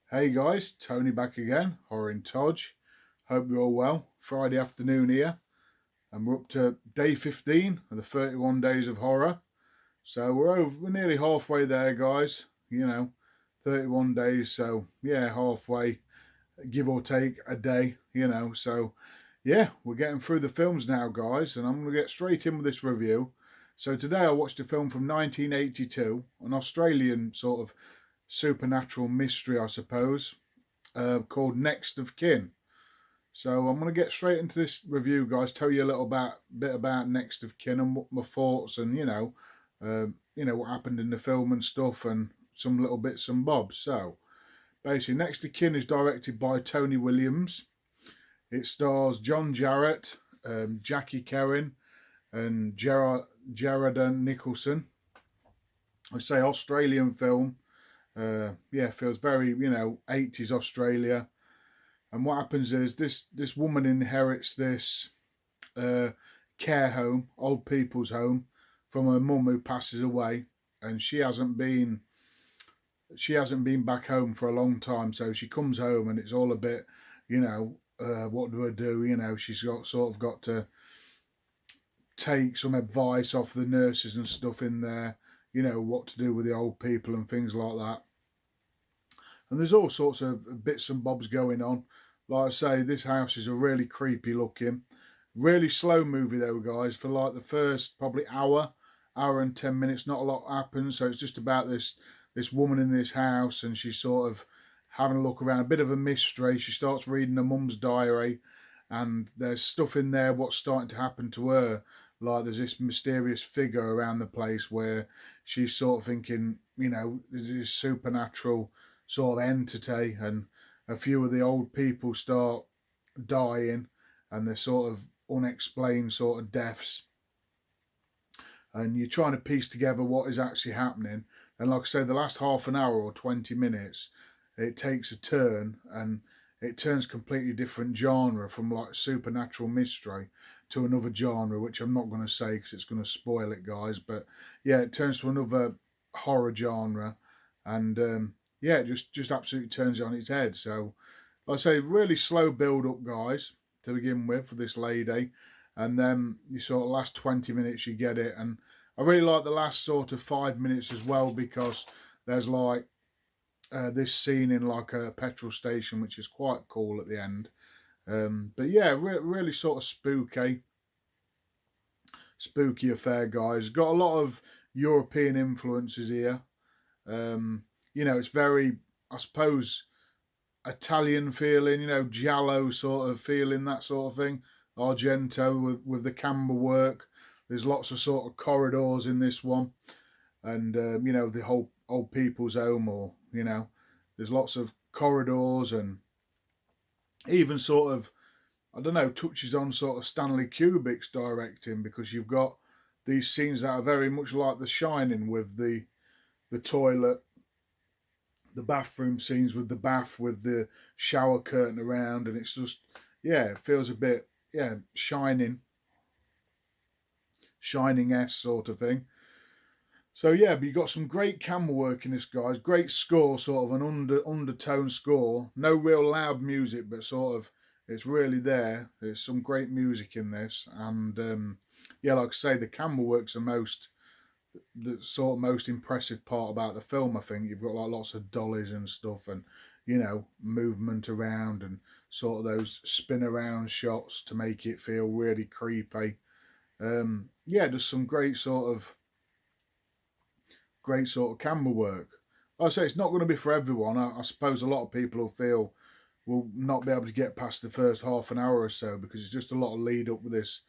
Hey guys, Tony back again, Horror in Todge. Hope you're all well. Friday afternoon here, and we're up to day 15 of the 31 days of horror. So we're nearly halfway there, guys. 31 days. So yeah, halfway, give or take a day. So yeah, we're getting through the films now, guys, and I'm gonna get straight in with this review. So today I watched a film from 1982, an Australian sort of supernatural mystery, I suppose, called Next of Kin. So I'm going to get straight into this review, guys. Tell you a bit about Next of Kin and what my thoughts, and what happened in the film and stuff, and some little bits and bobs. So basically, Next of Kin is directed by Tony Williams. It stars John Jarratt, Jackie Kerrin, and Jared Nicholson. I say Australian film. Yeah, feels very 80s Australia. And what happens is this woman inherits this uh, care home, old people's home, from her mum who passes away, and she hasn't been back home for a long time. So she comes home, and it's all a bit, what do I do? She's got to take some advice off the nurses and stuff in there. What to do with the old people and things like that. And there's all sorts of bits and bobs going on. Like I say, this house is a really creepy looking, really slow movie though, guys. For like the first probably hour and 10 minutes, not a lot happens. So it's just about this woman in this house, and she's sort of having a look around, a bit of a mystery. She starts reading her mum's diary, and there's stuff in there what's starting to happen to her. Like there's this mysterious figure around the place where she's sort of thinking, there's this supernatural sort of entity, and a few of the old people start dying, and they're sort of unexplained sort of deaths, and you're trying to piece together what is actually happening. And like I say, the last half an hour or 20 minutes, it takes a turn, and it turns completely different genre from like supernatural mystery to another genre, which I'm not going to say because it's going to spoil it, guys. But yeah, it turns to another horror genre, and yeah, it just absolutely turns it on its head. So, like I say, really slow build up, guys, to begin with for this lady, and then you sort of last 20 minutes you get it. And I really like the last sort of 5 minutes as well, because there's like this scene in like a petrol station, which is quite cool at the end. But yeah, really sort of spooky affair, guys. Got a lot of European influences here. It's very, I suppose, Italian feeling, giallo sort of feeling, that sort of thing. Argento with the camera work. There's lots of sort of corridors in this one, and the whole old people's home, or there's lots of corridors, and even sort of, I don't know, touches on sort of Stanley Kubrick's directing, because you've got these scenes that are very much like The Shining, with the toilet, the bathroom scenes with the bath with the shower curtain around, and it's just, yeah, it feels a bit, yeah, shining-esque sort of thing. So yeah, but you got some great camera work in this, guys. Great score, sort of an undertone score. No real loud music, but sort of it's really there. There's some great music in this, and yeah, like I say, the camera work's the sort of most impressive part about the film. I think you've got like lots of dollies and stuff, and movement around, and sort of those spin around shots to make it feel really creepy. Yeah, there's some great sort of camera work. Like I say, it's not going to be for everyone. I suppose a lot of people will not be able to get past the first half an hour or so, because it's just a lot of lead up with this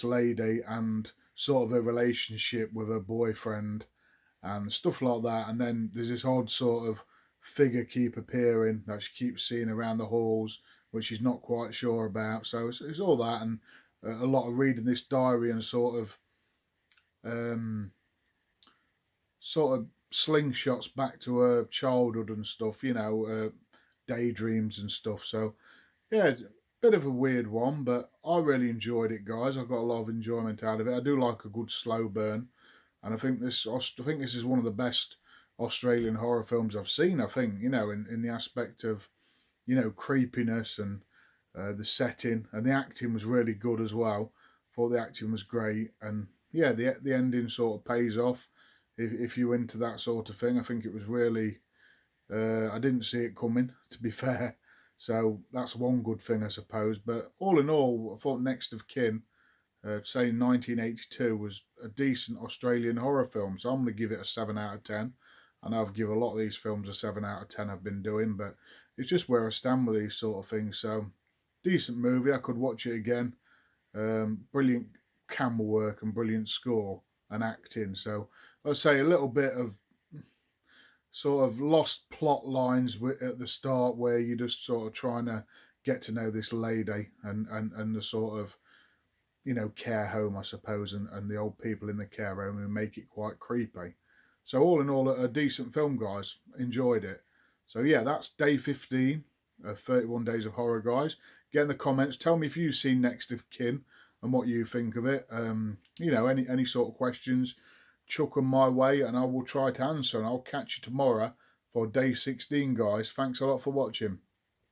lady, and sort of a relationship with her boyfriend and stuff like that. And then there's this odd sort of figure keep appearing that she keeps seeing around the halls, which she's not quite sure about. So it's all that, and a lot of reading this diary, and um, sort of slingshots back to her childhood and stuff, daydreams and stuff. So yeah, bit of a weird one, but I really enjoyed it, guys. I got a lot of enjoyment out of it. I do like a good slow burn, and I think this is one of the best Australian horror films I've seen, I think, in the aspect of, creepiness and the setting, and the acting was really good as well. Thought the acting was great, and yeah, the ending sort of pays off if you're into that sort of thing. I think it was really, I didn't see it coming, to be fair. So that's one good thing, I suppose. But all in all, I thought Next of Kin, say 1982, was a decent Australian horror film. So I'm going to give it a 7 out of 10. I know I've given a lot of these films a 7 out of 10 I've been doing, but it's just where I stand with these sort of things. So decent movie. I could watch it again. Brilliant camera work and brilliant score and acting. So I'd say a little bit of sort of lost plot lines at the start where you're just sort of trying to get to know this lady and the sort of care home, I suppose, and the old people in the care home who make it quite creepy. So all in all, a decent film, guys. Enjoyed it. So yeah, that's day 15 of 31 Days of Horror, guys. Get in the comments. Tell me if you've seen Next of Kin and what you think of it. Any sort of questions, chuck them my way, and I will try to answer. And I'll catch you tomorrow for day 16, guys. Thanks a lot for watching.